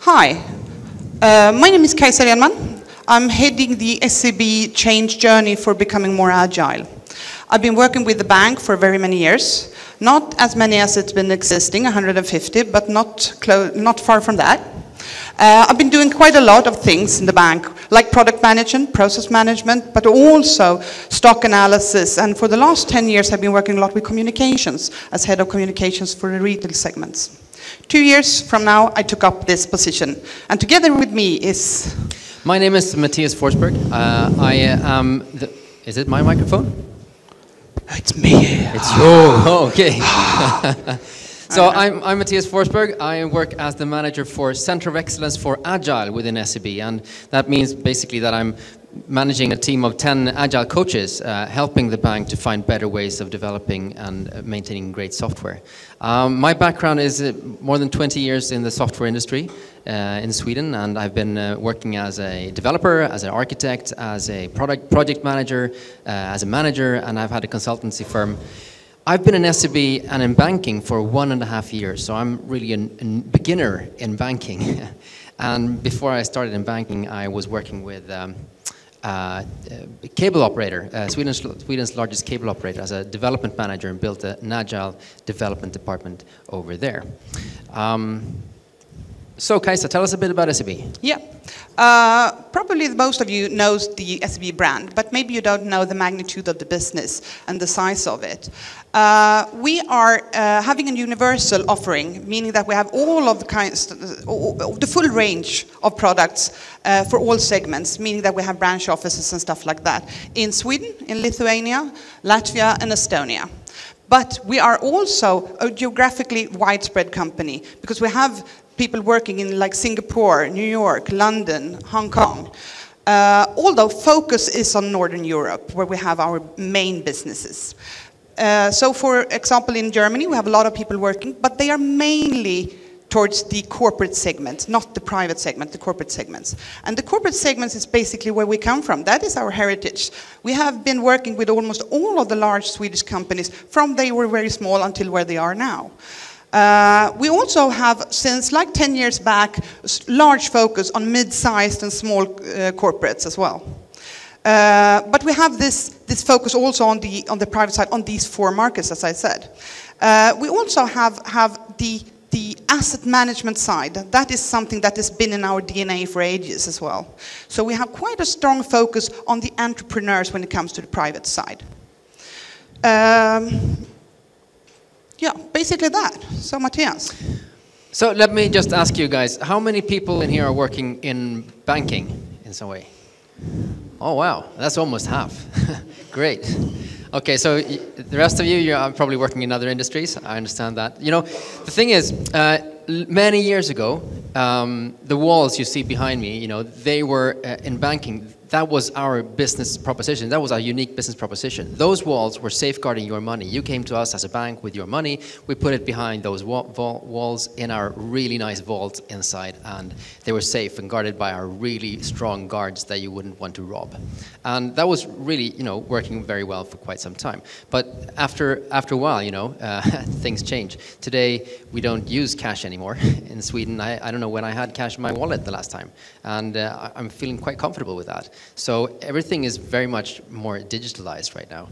Hi, my name is Cajsa Renman. I'm heading the SEB change journey for becoming more agile. I've been working with the bank for very many years, not as many as it's been existing, 150, but not far from that. I've been doing quite a lot of things in the bank, like product management, process management, but also stock analysis. And for the last 10 years, I've been working a lot with communications as head of communications for the retail segments. 2 years from now, I took up this position. And together with me is... My name is Mattias Forsberg. I am the... Is it my microphone? It's me. It's oh, okay. So I'm Mattias Forsberg. I work as the manager for Center of Excellence for Agile within SEB, and that means basically that I'm managing a team of 10 Agile coaches, helping the bank to find better ways of developing and maintaining great software. My background is more than 20 years in the software industry in Sweden, and I've been working as a developer, as an architect, as a project manager, as a manager, and I've had a consultancy firm. I've been in SEB and in banking for 1.5 years, so I'm really a beginner in banking. And before I started in banking, I was working with cable operator, Sweden's largest cable operator, as a development manager, and built an agile development department over there. So Cajsa, tell us a bit about SEB. Yeah, probably most of you knows the SEB brand, but maybe you don't know the magnitude of the business and the size of it. We are having a universal offering, meaning that we have all of the kinds, the full range of products for all segments, meaning that we have branch offices and stuff like that in Sweden, in Lithuania, Latvia, and Estonia. But we are also a geographically widespread company because we have people working in like Singapore, New York, London, Hong Kong. Although focus is on Northern Europe, where we have our main businesses. So for example, in Germany, we have a lot of people working, but they are mainly towards the corporate segment, not the private segment, the corporate segments. And the corporate segments is basically where we come from. That is our heritage. We have been working with almost all of the large Swedish companies from they were very small until where they are now. We also have, since like 10 years back, large focus on mid-sized and small corporates as well. But we have this focus also on the private side, on these 4 markets, as I said. We also have the asset management side. That is something that has been in our DNA for ages as well. So we have quite a strong focus on the entrepreneurs when it comes to the private side. Yeah, basically that. So Mattias. So let me just ask you guys, how many people in here are working in banking in some way? Oh wow, that's almost half. Great. Okay, so the rest of you, you're probably working in other industries. I understand that. You know, the thing is, many years ago, the walls you see behind me, you know, they were in banking. That was our business proposition. That was our unique business proposition. Those walls were safeguarding your money. You came to us as a bank with your money. We put it behind those walls in our really nice vault inside, and they were safe and guarded by our really strong guards that you wouldn't want to rob. And that was really, you know, working very well for quite some time. But after a while, you know, things change. Today, we don't use cash anymore in Sweden. I don't know when I had cash in my wallet the last time, and I'm feeling quite comfortable with that. So everything is very much more digitalized right now,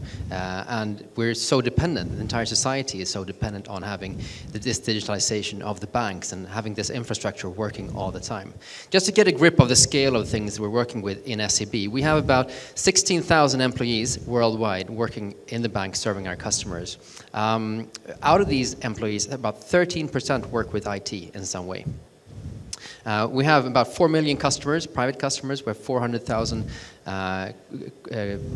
and we're so dependent, the entire society is so dependent on having this digitalization of the banks and having this infrastructure working all the time. Just to get a grip of the scale of things we're working with in SEB, we have about 16,000 employees worldwide working in the bank serving our customers. Out of these employees, about 13% work with IT in some way. We have about 4 million customers, private customers. We have 400,000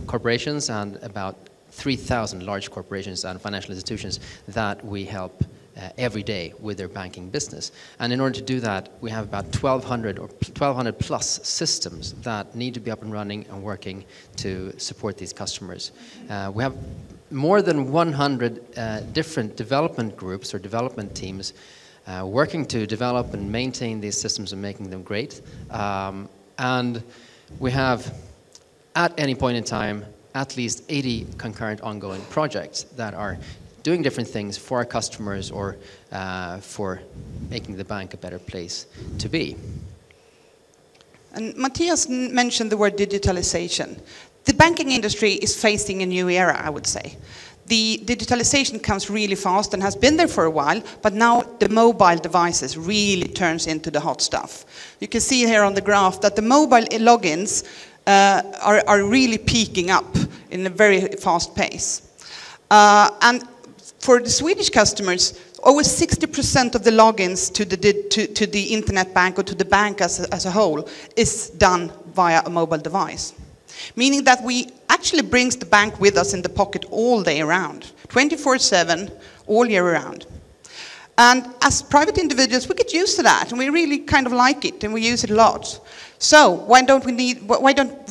corporations and about 3,000 large corporations and financial institutions that we help every day with their banking business. And in order to do that, we have about 1,200 or 1,200 plus systems that need to be up and running and working to support these customers. We have more than 100 different development groups or development teams working to develop and maintain these systems and making them great. And we have, at any point in time, at least 80 concurrent ongoing projects that are doing different things for our customers or for making the bank a better place to be. And Mattias mentioned the word digitalization. The banking industry is facing a new era, I would say. The digitalization comes really fast and has been there for a while, but now the mobile devices really turns into the hot stuff. You can see here on the graph that the mobile logins are really peaking up in a very fast pace. And for the Swedish customers, over 60% of the logins to the internet bank or to the bank as a whole is done via a mobile device. Meaning that we actually brings the bank with us in the pocket all day around, 24/7, all year round. And as private individuals, we get used to that, and we really kind of like it, and we use it a lot. So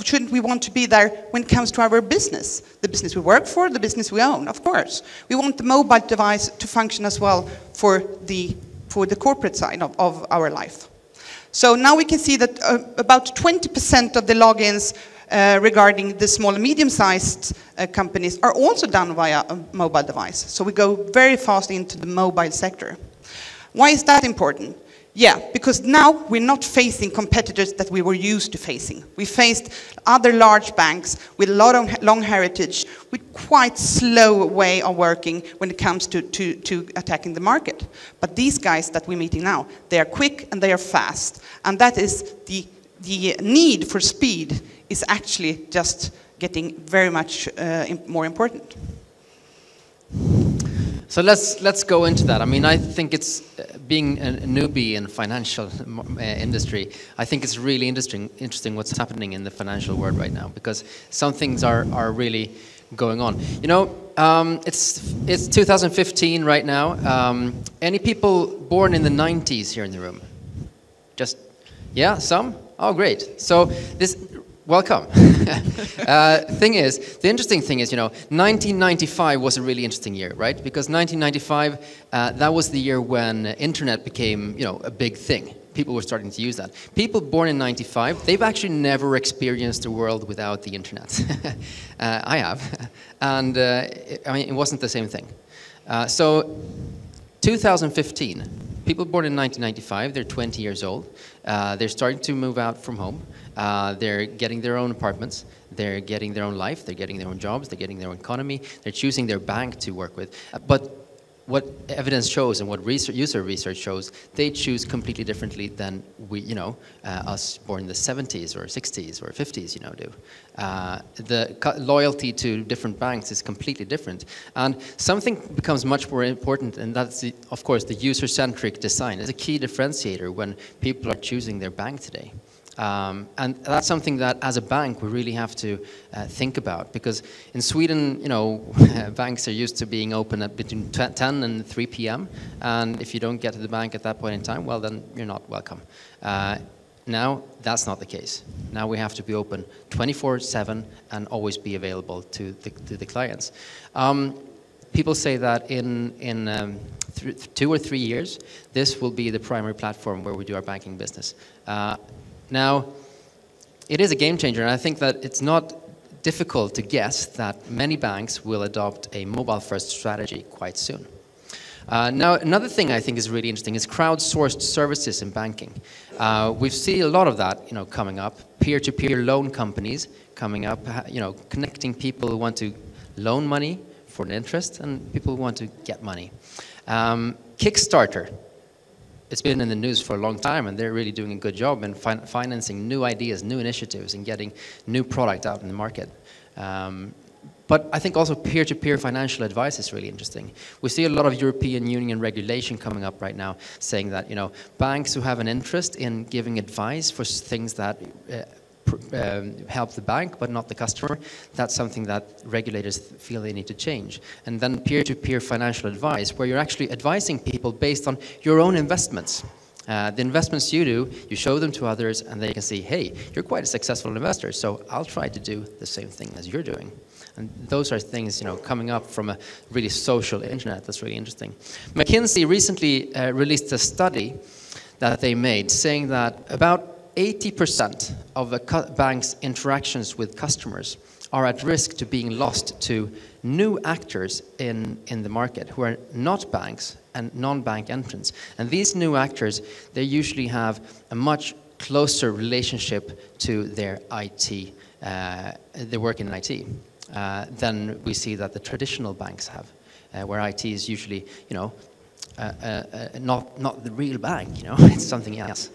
shouldn't we want to be there when it comes to our business? The business we work for, the business we own, of course. We want the mobile device to function as well for the corporate side of our life. So now we can see that about 20% of the logins regarding the small and medium-sized companies are also done via a mobile device. So we go very fast into the mobile sector. Why is that important? Yeah, because now we're not facing competitors that we were used to facing. We faced other large banks with a lot of long heritage, with quite slow way of working when it comes to attacking the market. But these guys that we're meeting now, they are quick and they are fast. And that is the need for speed is actually just getting very much more important. So let's go into that. I mean, I think it's being a newbie in financial industry. I think it's really interesting what's happening in the financial world right now, because some things are really going on. You know, it's 2015 right now. Any people born in the 90s here in the room? Just, yeah, some? Oh, great. So this. Welcome. The interesting thing is, you know, 1995 was a really interesting year, right? Because 1995, that was the year when internet became, you know, a big thing. People were starting to use that. People born in 95, they've actually never experienced a world without the internet. I have. And, I mean, it wasn't the same thing. So, 2015, people born in 1995, they're 20 years old. They're starting to move out from home. They're getting their own apartments, they're getting their own life, they're getting their own jobs, they're getting their own economy, they're choosing their bank to work with. But what evidence shows and what user research shows, they choose completely differently than we, you know, us born in the 70s or 60s or 50s, you know, do. The loyalty to different banks is completely different. And something becomes much more important, and that's, of course, the user-centric design. It's a key differentiator when people are choosing their bank today. And that's something that, as a bank, we really have to think about, because in Sweden, you know, banks are used to being open at between 10 and 3 p.m. And if you don't get to the bank at that point in time, well, then you're not welcome. Now, that's not the case. Now we have to be open 24/7 and always be available to the clients. People say that in 2 or 3 years, this will be the primary platform where we do our banking business. Now, it is a game changer, and I think that it's not difficult to guess that many banks will adopt a mobile-first strategy quite soon. Now, another thing I think is really interesting is crowdsourced services in banking. We've seen a lot of that, you know, coming up. Peer-to-peer loan companies coming up, you know, connecting people who want to loan money for an interest and people who want to get money. Kickstarter. It's been in the news for a long time, and they're really doing a good job in financing new ideas, new initiatives, and getting new product out in the market. But I think also peer-to-peer financial advice is really interesting. We see a lot of European Union regulation coming up right now, saying that, you know, banks who have an interest in giving advice for things that help the bank but not the customer, that's something that regulators feel they need to change. And then peer-to-peer financial advice, where you're actually advising people based on your own investments. The investments you do, you show them to others, and they can see, hey, you're quite a successful investor, so I'll try to do the same thing as you're doing. And those are things, you know, coming up from a really social internet that's really interesting. McKinsey recently released a study that they made saying that about 80% of a bank's interactions with customers are at risk to being lost to new actors in the market who are not banks and non-bank entrants. And these new actors, they usually have a much closer relationship to their IT, their work in IT, than we see that the traditional banks have, where IT is usually, not the real bank, it's something else.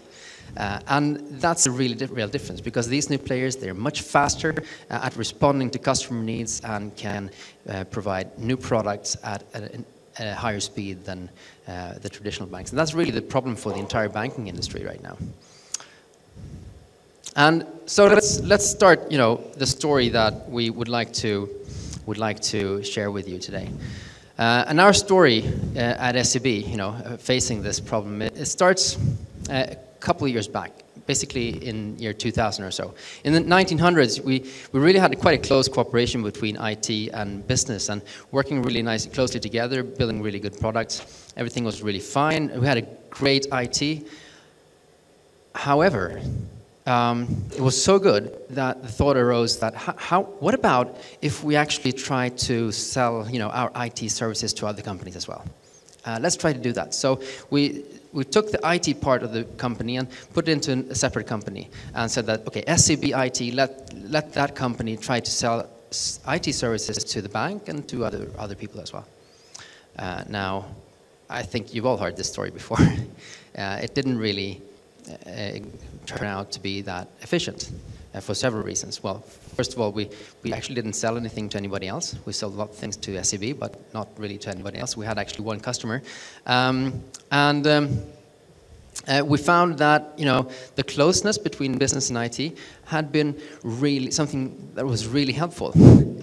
And that's a really real difference, because these new players, they're much faster at responding to customer needs and can provide new products at a higher speed than the traditional banks. And that's really the problem for the entire banking industry right now. And so let's start, the story that we would like to share with you today. And our story at SEB, facing this problem, it starts a couple of years back, basically in year 2000 or so. In the 1900s, we really had quite a close cooperation between IT and business, and working really closely together, building really good products. Everything was really fine. We had a great IT. However, it was so good that the thought arose that what about if we actually try to sell, our IT services to other companies as well? Let's try to do that. So we took the IT part of the company and put it into a separate company and said that, okay, SEB IT, let that company try to sell IT services to the bank and to other people as well. Now, I think you've all heard this story before. It didn't really turn out to be that efficient for several reasons. Well, first of all, we actually didn't sell anything to anybody else. We sold a lot of things to SEB, but not really to anybody else. We had actually one customer. We found that, the closeness between business and IT had been really something that was really helpful.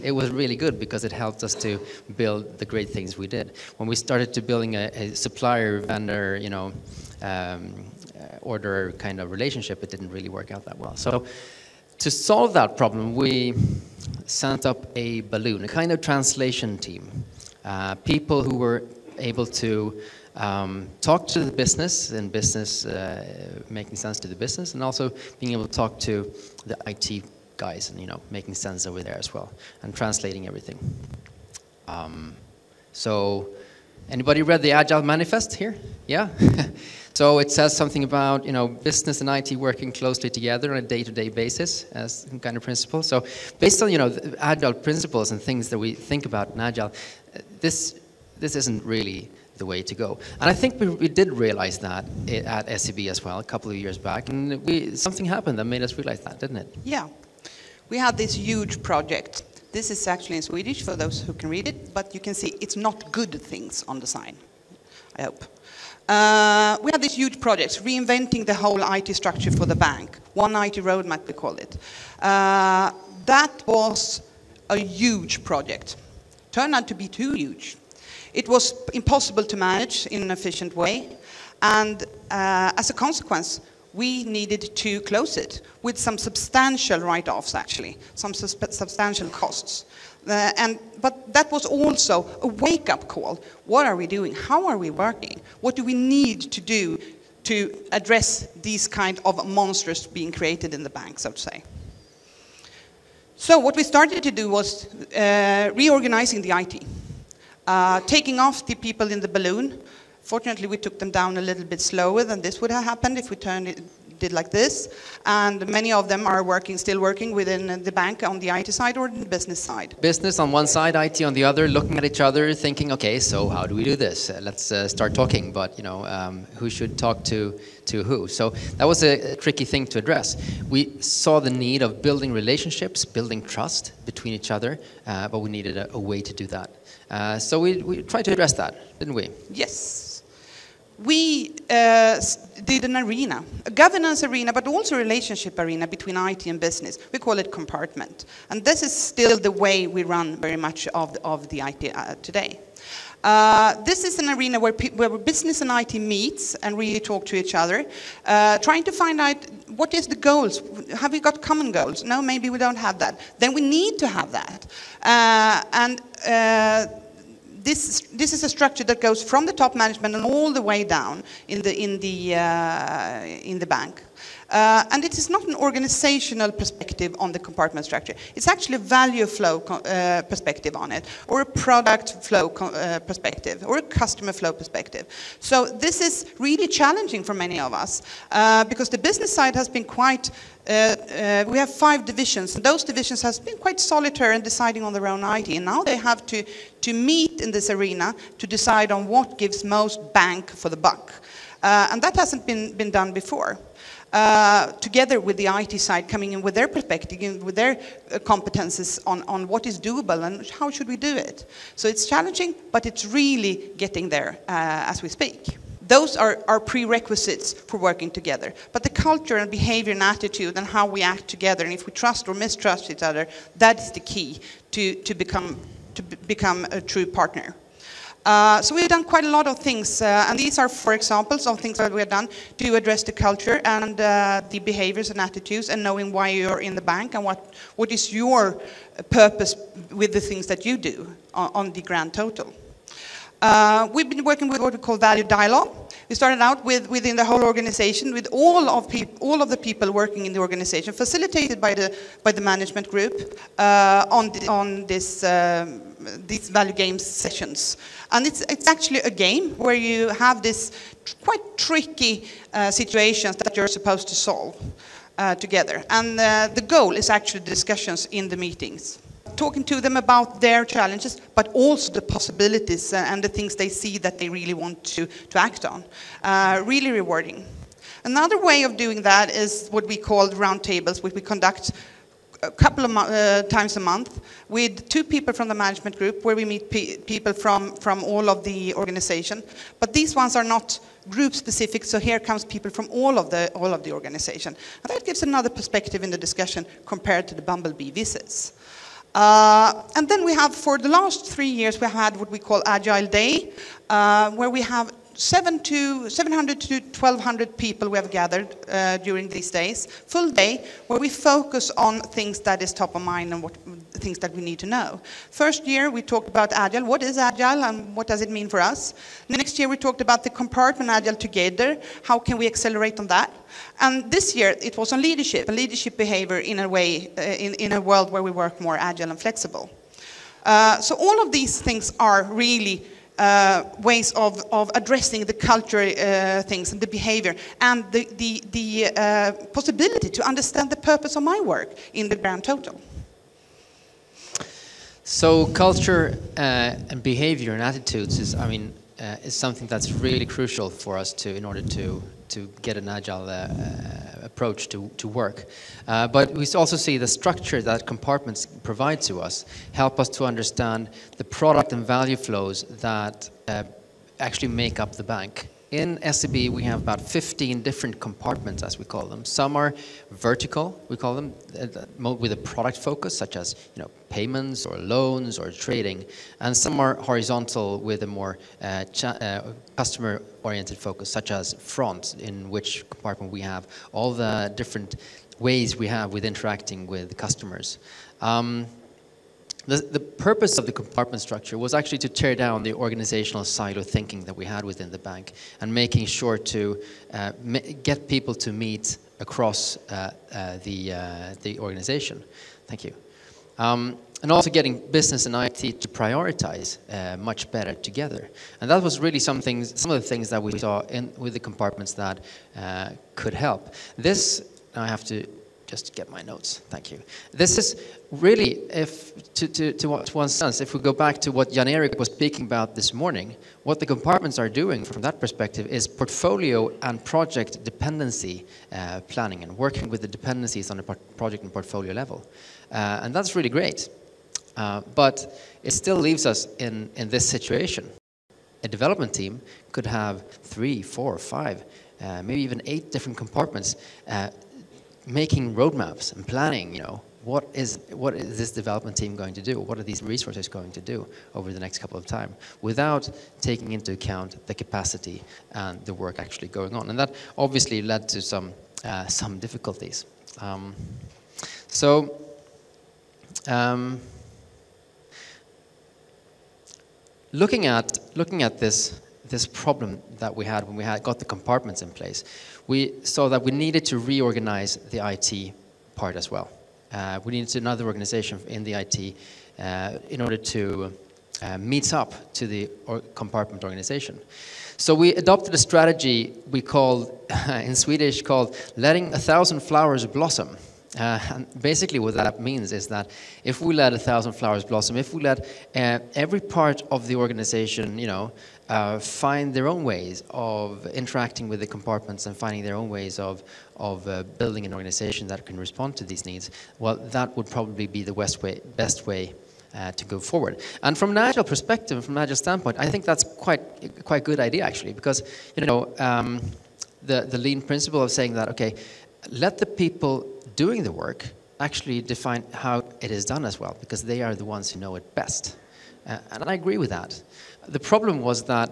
It was really good because it helped us to build the great things we did. When we started to building a supplier-vendor, order kind of relationship, it didn't really work out that well. So to solve that problem, we sent up a balloon, a kind of translation team. People who were able to talk to the business, and business making sense to the business, and also being able to talk to the IT guys and, making sense over there as well, and translating everything. So anybody read the Agile manifest here? Yeah? So it says something about, business and IT working closely together on a day-to-day basis as some kind of principle. So based on, the Agile principles and things that we think about in Agile, this isn't really the way to go. And I think we did realize that at SEB as well a couple of years back, and something happened that made us realize that, didn't it? Yeah. We had this huge project. This is actually in Swedish for those who can read it, but you can see it's not good things on the sign, I hope. We had these huge projects, reinventing the whole IT structure for the bank. One IT roadmap, we call it. That was a huge project. Turned out to be too huge. It was impossible to manage in an efficient way. And as a consequence, we needed to close it with some substantial write-offs, actually, some substantial costs. But that was also a wake-up call. What are we doing? How are we working? What do we need to do to address these kind of monsters being created in the bank, so to say? So what we started to do was reorganizing the IT, taking off the people in the balloon. Fortunately, we took them down a little bit slower than this would have happened if we did like this. And many of them are still working within the bank on the IT side or the business side. Business on one side, IT on the other, looking at each other, thinking, okay, so how do we do this? Let's start talking, but who should talk to who? So that was a tricky thing to address. We saw the need of building relationships, building trust between each other, but we needed a way to do that. So we tried to address that, didn't we? Yes. We did an arena, a governance arena, but also a relationship arena between IT and business. We call it Compartment. And this is still the way we run very much of the IT today. This is an arena where business and IT meets and really talk to each other, trying to find out what is the goals. Have we got common goals? No, maybe we don't have that. Then we need to have that. this is a structure that goes from the top management and all the way down in the bank. And it is not an organizational perspective on the compartment structure. It's actually a value flow perspective on it, or a product flow perspective, or a customer flow perspective. So this is really challenging for many of us, because the business side has been quite, we have 5 divisions, and those divisions has been quite solitary in deciding on their own IT, and now they have to meet in this arena to decide on what gives most bang for the buck. And that hasn't been done before. Together with the IT side coming in with their perspective, with their competences on what is doable and how should we do it. So it's challenging, but it's really getting there as we speak. Those are prerequisites for working together. But the culture and behavior and attitude and how we act together, and if we trust or mistrust each other, that is the key to become a true partner. So we've done quite a lot of things, and these are 4 examples of things that we have done to address the culture and the behaviors and attitudes, and knowing why you're in the bank and what is your purpose with the things that you do on the grand total. We've been working with what we call value dialogue. We started out within the whole organization with all of the people working in the organization, facilitated by the management group on these value games sessions. And it's actually a game where you have this quite tricky situations that you're supposed to solve together. And the goal is actually discussions in the meetings, talking to them about their challenges, but also the possibilities and the things they see that they really want to act on. Really rewarding. Another way of doing that is what we call roundtables, which we conduct a couple of times a month with 2 people from the management group, where we meet people from all of the organization. But these ones are not group specific, so here comes people from all of the organization. And that gives another perspective in the discussion compared to the Bumblebee visits. And then we have, for the last 3 years, we had what we call Agile Day, where we have 700 to 1,200 people we have gathered during these days, full day, where we focus on things that is top of mind and things that we need to know. First year we talked about Agile. What is Agile and what does it mean for us? Next year we talked about the Compartment Agile together. How can we accelerate on that? And this year it was on leadership and leadership behavior in a way, in a world where we work more agile and flexible. So all of these things are really ways of addressing the culture things and the behavior and the possibility to understand the purpose of my work in the grand total. So culture and behavior and attitudes is, is something that's really crucial for us in order to get an agile approach to work. But we also see the structure that compartments provide to us help us to understand the product and value flows that actually make up the bank. In SEB, we have about 15 different compartments, as we call them. Some are vertical, we call them, with a product focus, such as payments or loans or trading. And some are horizontal with a more customer-oriented focus, such as front, in which compartment we have all the different ways we have with interacting with customers. The purpose of the compartment structure was actually to tear down the organizational silo thinking that we had within the bank and making sure to get people to meet across the organization. Thank you. And also getting business and IT to prioritize much better together. And that was really some of the things that we saw with the compartments that could help. This, I have to just get my notes. Thank you. This is really, to one sense, if we go back to what Jan-Erik was speaking about this morning, what the compartments are doing from that perspective is portfolio and project dependency planning and working with the dependencies on a project and portfolio level. And that's really great. But it still leaves us in this situation. A development team could have 3, 4, 5, maybe even 8 different compartments making roadmaps and planning, what is this development team going to do? What are these resources going to do over the next couple of time, without taking into account the capacity and the work actually going on? And that obviously led to some difficulties. looking at this problem that we had when we got the compartments in place, we saw that we needed to reorganize the IT part as well. We needed another organization in the IT in order to meet up to the compartment organization. So we adopted a strategy we called, in Swedish, called letting 1,000 flowers blossom. And basically what that means is that if we let 1,000 flowers blossom, if we let every part of the organization, find their own ways of interacting with the compartments and finding their own ways of building an organization that can respond to these needs, well, that would probably be the best way to go forward. And from an Agile perspective, from an Agile standpoint, I think that's quite a good idea, actually, because the lean principle of saying that, okay, let the people doing the work actually define how it is done as well, because they are the ones who know it best. And I agree with that. The problem was that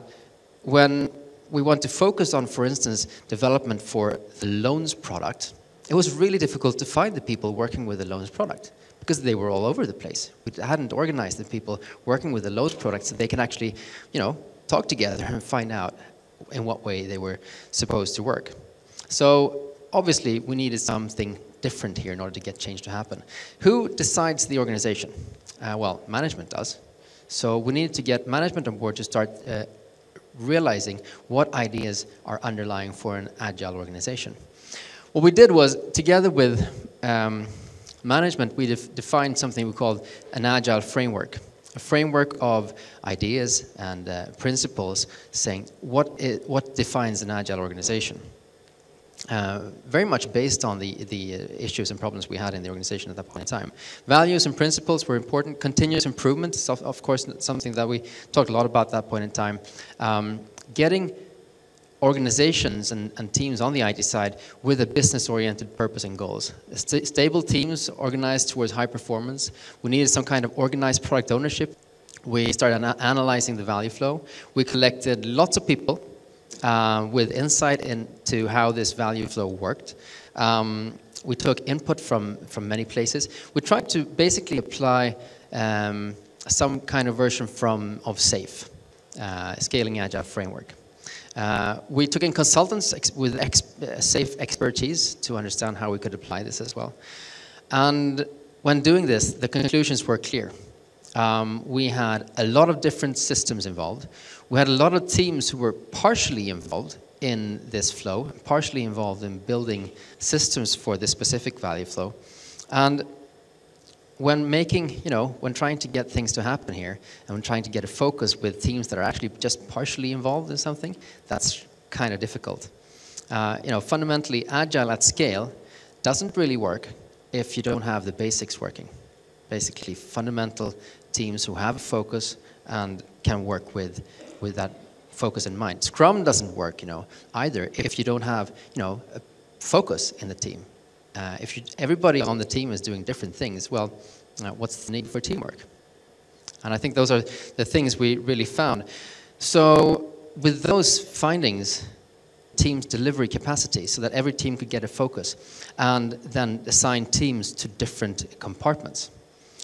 when we want to focus on, for instance, development for the loans product, it was really difficult to find the people working with the loans product because they were all over the place. We hadn't organized the people working with the loans product so they can actually, talk together and find out in what way they were supposed to work. So obviously we needed something different here in order to get change to happen. Who decides the organization? Well, management does. So we needed to get management on board to start realizing what ideas are underlying for an agile organization. What we did was, together with management, we defined something we called an agile framework. A framework of ideas and principles saying what defines an agile organization. Very much based on the issues and problems we had in the organization at that point in time. Values and principles were important. Continuous improvement is, of course, something that we talked a lot about at that point in time. Getting organizations and teams on the IT side with a business-oriented purpose and goals. Stable teams organized towards high performance. We needed some kind of organized product ownership. We started analyzing the value flow. We collected lots of people with insight into how this value flow worked. We took input from many places. We tried to basically apply some kind of version of SAFe, Scaling Agile Framework. We took in consultants with SAFe expertise to understand how we could apply this as well. And when doing this, the conclusions were clear. We had a lot of different systems involved. We had a lot of teams who were partially involved in this flow, partially involved in building systems for this specific value flow. And when when trying to get things to happen here, and when trying to get a focus with teams that are actually just partially involved in something, that's kind of difficult. Fundamentally, Agile at scale doesn't really work if you don't have the basics working. Basically, fundamental teams who have a focus and can work with that focus in mind. Scrum doesn't work, either if you don't have, a focus in the team. If everybody on the team is doing different things, well, what's the need for teamwork? And I think those are the things we really found. So with those findings, teams' delivery capacity, so that every team could get a focus, and then assign teams to different compartments.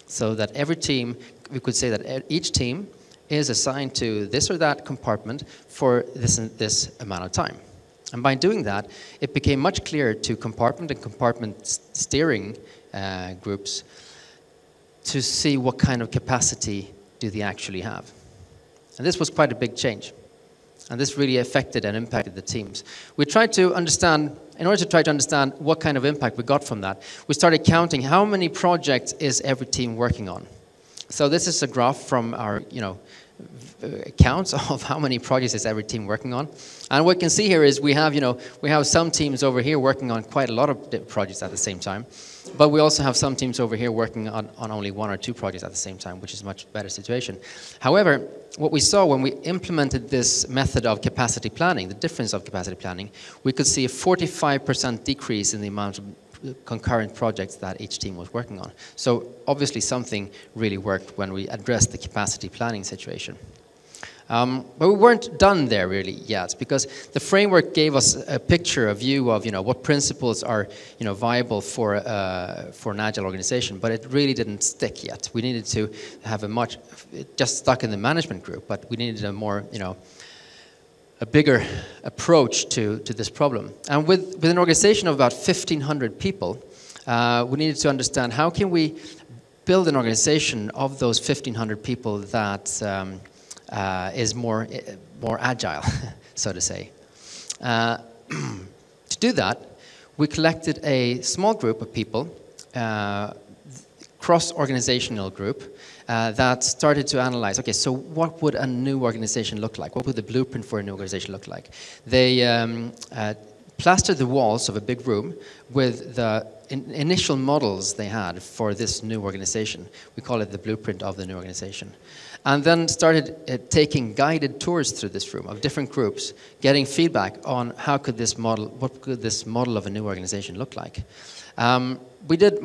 So that every team, we could say that each team is assigned to this or that compartment for this amount of time. And by doing that, it became much clearer to compartment and compartment steering groups to see what kind of capacity do they actually have. And this was quite a big change. And this really affected and impacted the teams. We tried to understand, in order to try to understand what kind of impact we got from that, we started counting how many projects is every team working on. So this is a graph from our, counts of how many projects is every team working on. And what you can see here is we have some teams over here working on quite a lot of projects at the same time. But we also have some teams over here working on only 1 or 2 projects at the same time, which is a much better situation. However, what we saw when we implemented this method of capacity planning, the difference of capacity planning, we could see a 45% decrease in the amount of concurrent projects that each team was working on. So obviously something really worked when we addressed the capacity planning situation. But we weren't done there really yet, because the framework gave us a picture, a view of what principles are viable for an agile organization, but it really didn't stick yet. We needed to have it just stuck in the management group, but we needed a more a bigger approach to this problem. And with an organization of about 1,500 people, we needed to understand how can we build an organization of those 1,500 people that is more agile, so to say. To do that, we collected a small group of people, cross-organizational group, that started to analyze, okay, so what would a new organization look like? What would the blueprint for a new organization look like? They plastered the walls of a big room with the initial models they had for this new organization. We call it the blueprint of the new organization. And then started taking guided tours through this room of different groups, getting feedback on what could this model of a new organization look like. We did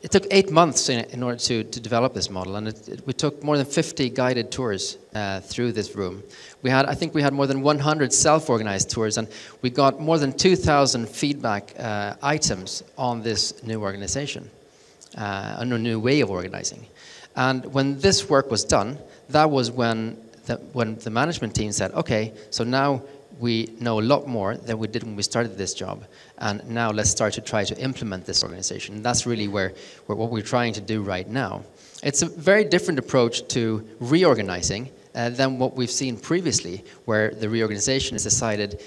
it took 8 months in order to develop this model, and we took more than 50 guided tours through this room. I think we had more than 100 self-organized tours, and we got more than 2,000 feedback items on this new organization, a new way of organizing. And when this work was done, that was when the management team said, okay, so now we know a lot more than we did when we started this job, and now let's start to try to implement this organization. And that's really what we're trying to do right now. It's a very different approach to reorganizing than what we've seen previously, where the reorganization is decided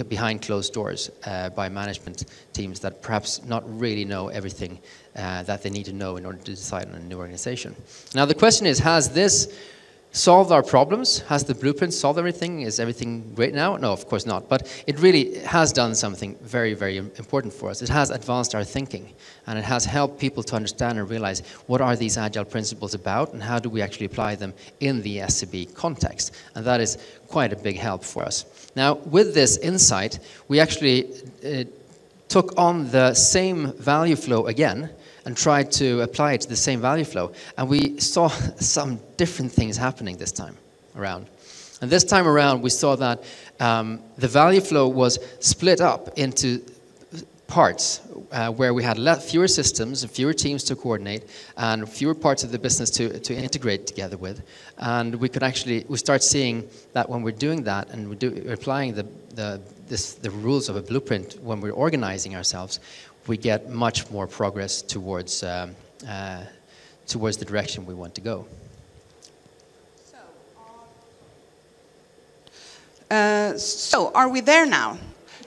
behind closed doors by management teams that perhaps not really know everything that they need to know in order to decide on a new organization. Now the question is, has this solved our problems? Has the blueprint solved everything? Is everything great now? No, of course not. But it really has done something very, very important for us. It has advanced our thinking, and it has helped people to understand and realize what are these agile principles about, and how do we actually apply them in the SCB context. And that is quite a big help for us. Now, with this insight, we actually took on the same value flow again, and tried to apply it to the same value flow. And we saw some different things happening this time around. And this time around, we saw that the value flow was split up into parts where we had fewer systems and fewer teams to coordinate and fewer parts of the business to integrate together with. And we start seeing that when we're doing that and we're applying the rules of a blueprint when we're organizing ourselves, we get much more progress towards the direction we want to go. So are we there now?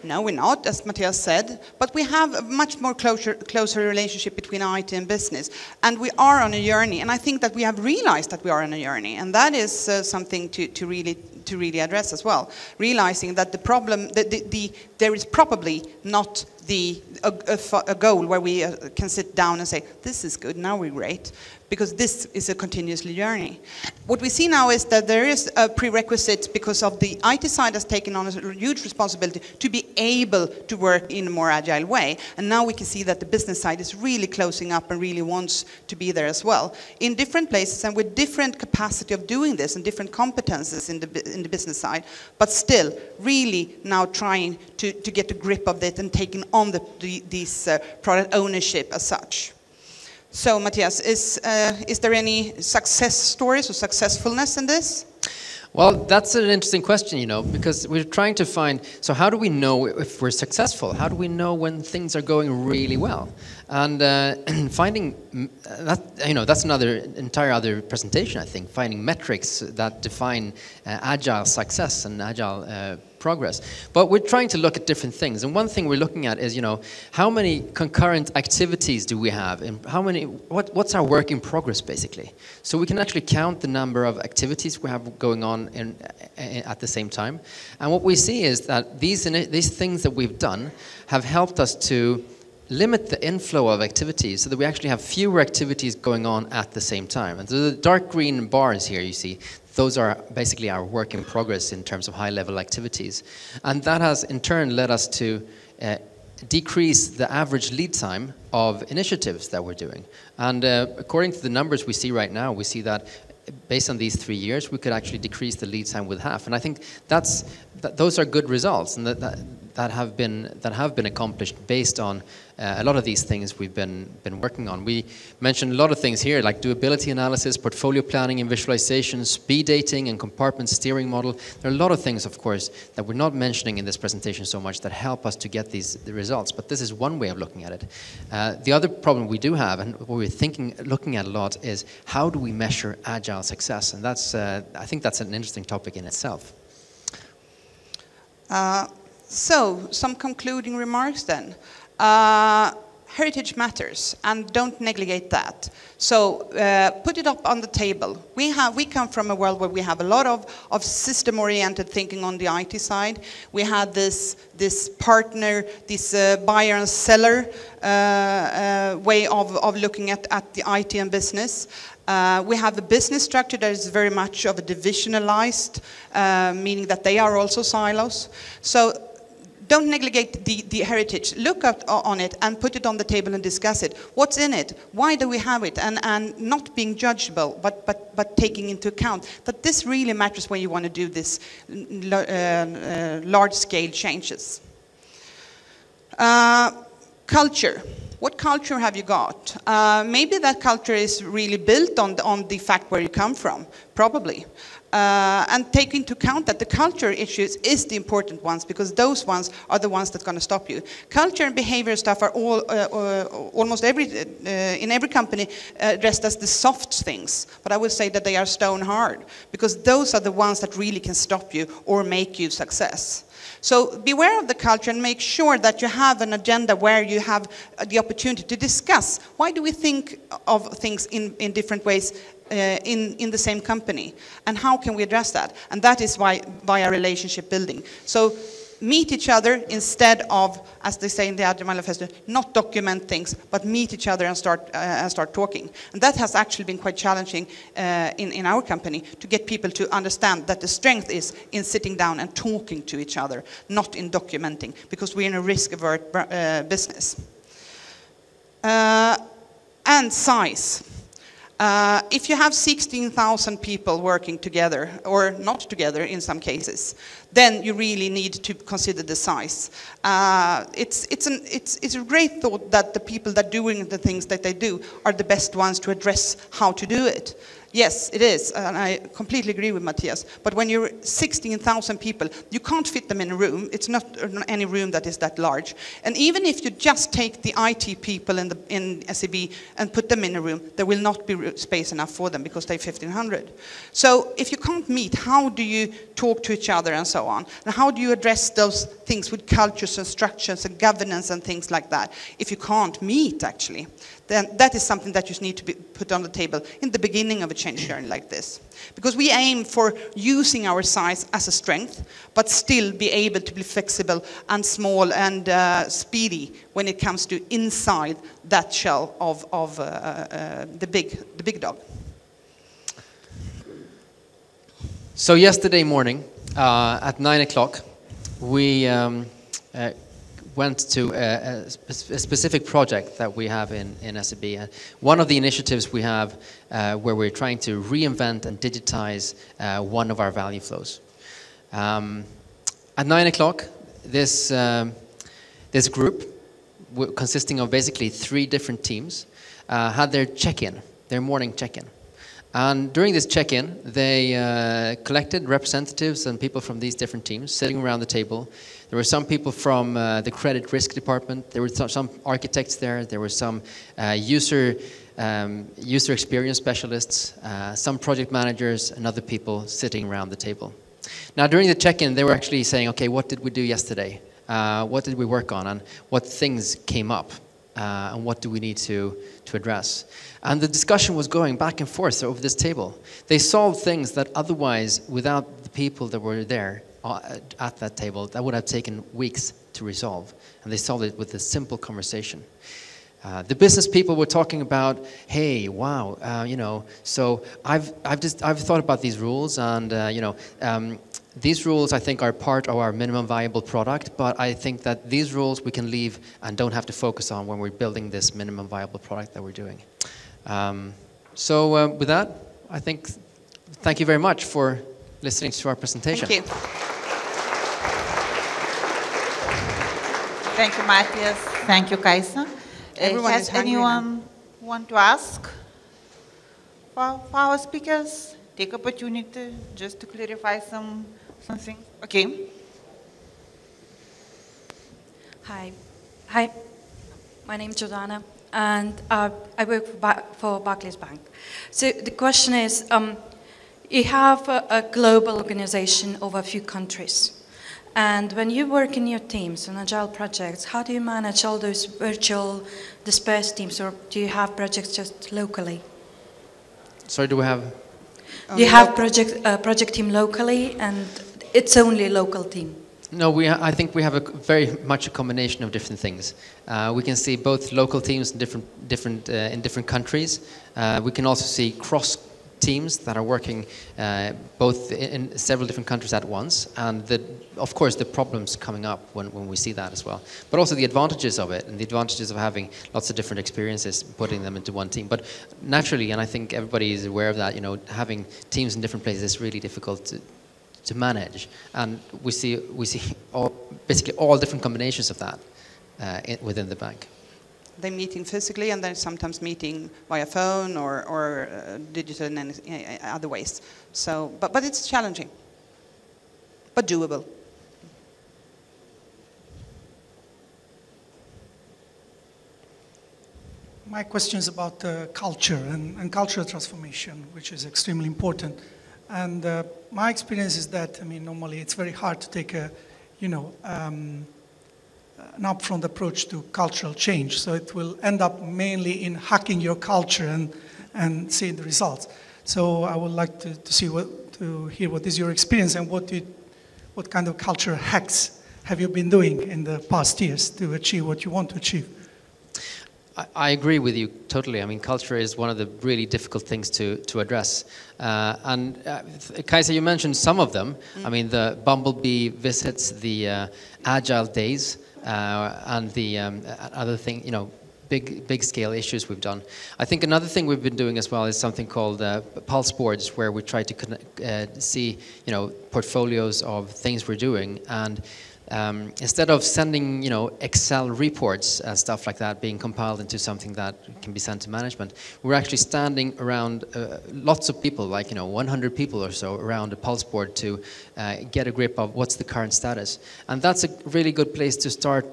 No, we're not, as Mattias said, but we have a much more closer relationship between IT and business, and we are on a journey, and I think that we have realized that we are on a journey, and that is something to really address as well, realizing that the problem, there is probably not a goal where we can sit down and say, this is good, now we're great, because this is a continuous journey. What we see now is that there is a prerequisite because of the IT side has taken on a huge responsibility to be able to work in a more agile way. And now we can see that the business side is really closing up and really wants to be there as well. In different places and with different capacity of doing this and different competences in the business side, but still really now trying to get a grip of it and taking on these product ownership as such. So, Mattias, is there any success stories or successfulness in this? Well, that's an interesting question, because we're trying to find, so how do we know if we're successful? How do we know when things are going really well? And finding that, that's another entire other presentation, I think, finding metrics that define agile success and agile progress. But we're trying to look at different things. And one thing we're looking at is, how many concurrent activities do we have? And what's our work in progress, basically? So we can actually count the number of activities we have going on at the same time. And what we see is that these things that we've done have helped us to limit the inflow of activities so that we actually have fewer activities going on at the same time. And so the dark green bars here you see, those are basically our work in progress in terms of high-level activities. And that has in turn led us to decrease the average lead time of initiatives that we're doing. And according to the numbers we see right now, we see that based on these 3 years, we could actually decrease the lead time with half. And I think those are good results, and that have been accomplished based on a lot of these things we've been working on. We mentioned a lot of things here, like doability analysis, portfolio planning and visualization, speed dating, and compartment steering model. There are a lot of things, of course, that we're not mentioning in this presentation so much that help us to get the results. But this is one way of looking at it. The other problem we do have, and what we're looking at a lot, is how do we measure agile success? And that's, I think that's an interesting topic in itself. So, some concluding remarks then. Heritage matters, and don't neglect that. So, put it up on the table. We come from a world where we have a lot of system-oriented thinking on the IT side. We had this partner, this buyer and seller way of looking at the IT and business. We have a business structure that is very much of a divisionalized, meaning that they are also silos. So don't neglect the heritage. Look on it and put it on the table and discuss it. What's in it? Why do we have it? And not being judgeable, but taking into account that this really matters when you want to do this large-scale changes. Culture. What culture have you got? Maybe that culture is really built on the fact where you come from, probably. And take into account that the culture issues is the important ones, because those ones are the ones that's going to stop you. Culture and behavior stuff are almost in every company addressed as the soft things, but I would say that they are stone hard, because those are the ones that really can stop you or make you success. So beware of the culture and make sure that you have an agenda where you have the opportunity to discuss why do we think of things in different ways in the same company, and how can we address that? And that is via relationship building. So meet each other instead of, as they say in the Agile Manifesto, not document things, but meet each other and start talking. And that has actually been quite challenging in our company, to get people to understand that the strength is in sitting down and talking to each other, not in documenting, because we're in a risk-avert business. And size. If you have 16,000 people working together, or not together in some cases, then you really need to consider the size. It's a great thought that the people that are doing the things that they do are the best ones to address how to do it. Yes, it is, and I completely agree with Mattias. But when you're 16,000 people, you can't fit them in a room. It's not any room that is that large. And even if you just take the IT people in SEB and put them in a room, there will not be space enough for them, because they're 1,500. So if you can't meet, how do you talk to each other and so on? And how do you address those things with cultures and structures and governance and things like that, if you can't meet, actually? Then that is something that you need to be put on the table in the beginning of a change journey like this. Because we aim for using our size as a strength, but still be able to be flexible and small and speedy when it comes to inside that shell of the big dog. So yesterday morning at 9 o'clock, we went to a specific project that we have in SEB. One of the initiatives we have where we're trying to reinvent and digitize one of our value flows. At 9 o'clock, this group, consisting of basically 3 different teams, had their check-in, their morning check-in. And during this check-in, they collected representatives and people from these different teams sitting around the table. There were some people from the credit risk department. There were some architects there. There were some user experience specialists, some project managers, and other people sitting around the table. Now, during the check-in, they were actually saying, okay, what did we do yesterday? What did we work on? And what things came up? And what do we need to address? And the discussion was going back and forth over this table. They solved things that otherwise, without the people that were there at that table, that would have taken weeks to resolve. And they solved it with a simple conversation. The business people were talking about, hey, wow, so I've thought about these rules, and these rules I think are part of our minimum viable product, but I think that these rules we can leave and don't have to focus on when we're building this minimum viable product that we're doing. So with that, I think thank you very much for listening to our presentation. Thank you. Thank you, Mattias. Thank you, Cajsa. Everyone is Has hungry anyone want to ask for our speakers? Take opportunity just to clarify something. Okay. Hi. Hi. My name is Jordana, and I work for Barclays Bank. So the question is, you have a global organization over a few countries. And when you work in your teams on Agile projects, how do you manage all those virtual dispersed teams, or do you have projects just locally? Sorry, do we have? Do you have project team locally, and it's only a local team? No, I think we have very much a combination of different things. We can see both local teams in different countries. We can also see cross teams that are working both in several different countries at once, and of course the problems coming up when we see that as well. But also the advantages of it, and the advantages of having lots of different experiences, putting them into one team. But naturally, and I think everybody is aware of that, having teams in different places is really difficult to manage, and we see basically all different combinations of that within the bank. They're meeting physically, and they're sometimes meeting via phone or digital and other ways. So, but it's challenging, but doable. My question is about culture and cultural transformation, which is extremely important. And my experience is that, normally it's very hard to take an upfront approach to cultural change. So it will end up mainly in hacking your culture and seeing the results. So I would like to hear what is your experience, and what kind of culture hacks have you been doing in the past years to achieve what you want to achieve? I agree with you totally. Culture is one of the really difficult things to address. Cajsa, you mentioned some of them. The Bumblebee visits, the Agile days, and the other thing, big scale issues we've done. I think another thing we've been doing as well is something called pulse boards, where we try to see portfolios of things we're doing, and instead of sending Excel reports and stuff like that being compiled into something that can be sent to management, we're actually standing around lots of people, like 100 people or so, around a pulse board to get a grip of what's the current status. And that's a really good place to start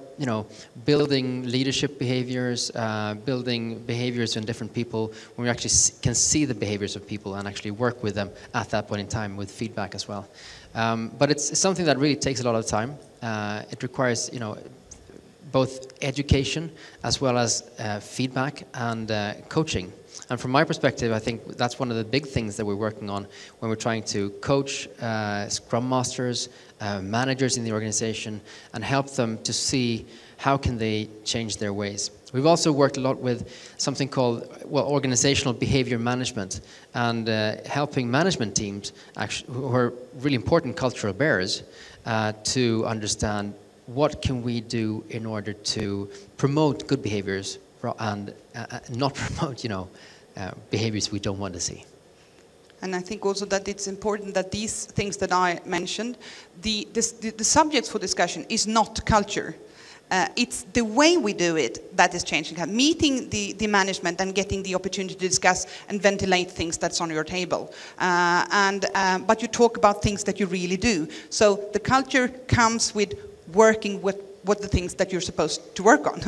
building leadership behaviors, building behaviors in different people, when we actually can see the behaviors of people and actually work with them at that point in time with feedback as well. But it's something that really takes a lot of time. It requires, both education as well as feedback and coaching. And from my perspective, I think that's one of the big things that we're working on when we're trying to coach Scrum Masters, managers in the organization, and help them to see how can they change their ways. We've also worked a lot with something called, organizational behavior management, and helping management teams, who are really important cultural bearers, to understand what can we do in order to promote good behaviors and not promote, behaviors we don't want to see. And I think also that it's important that these things that I mentioned, the subject for discussion is not culture. It's the way we do it that is changing. Meeting the management and getting the opportunity to discuss and ventilate things that's on your table. But you talk about things that you really do. So the culture comes with working with what the things that you're supposed to work on.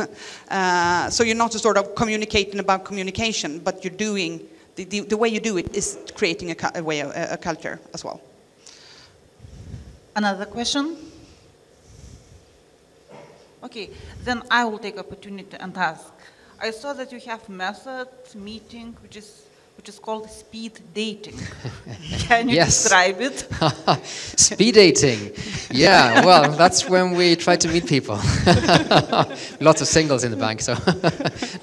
So you're not just sort of communicating about communication, but you're doing, the way you do it is creating a culture as well. Another question? Okay, then I will take opportunity and ask. I saw that you have method meeting, which is called speed dating. Can you describe it? Speed dating. Yeah, well, that's when we try to meet people. Lots of singles in the bank, so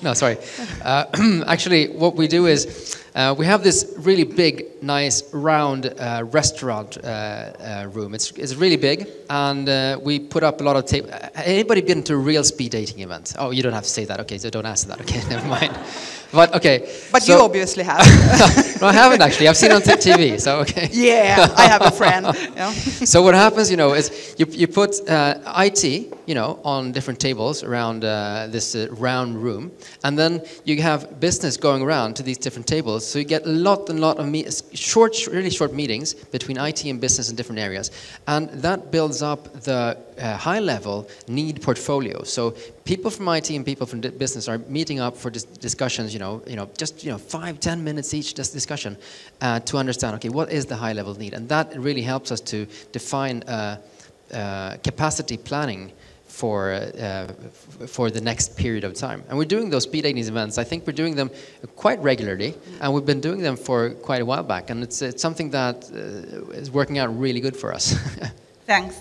no, sorry. Actually, what we do is We have this really big, nice, round restaurant room. It's really big, and we put up a lot of tape. Anybody been to a real speed dating event? Oh, you don't have to say that. Okay, so don't answer that. Okay, never mind. But okay. But so, you obviously have. No, I haven't actually. I've seen it on TV. So okay. Yeah, I have a friend. Yeah. So what happens, is you put IT, on different tables around this round room, and then you have business going around to these different tables. So you get a lot of really short meetings between IT and business in different areas, and that builds up the high-level need portfolio. So people from IT and people from business are meeting up for discussions. Just 5-10 minutes each discussion to understand. Okay, what is the high-level need, and that really helps us to define capacity planning for the next period of time. And we're doing those speed dating events. I think we're doing them quite regularly, and we've been doing them for quite a while back. And it's something that is working out really good for us. Thanks.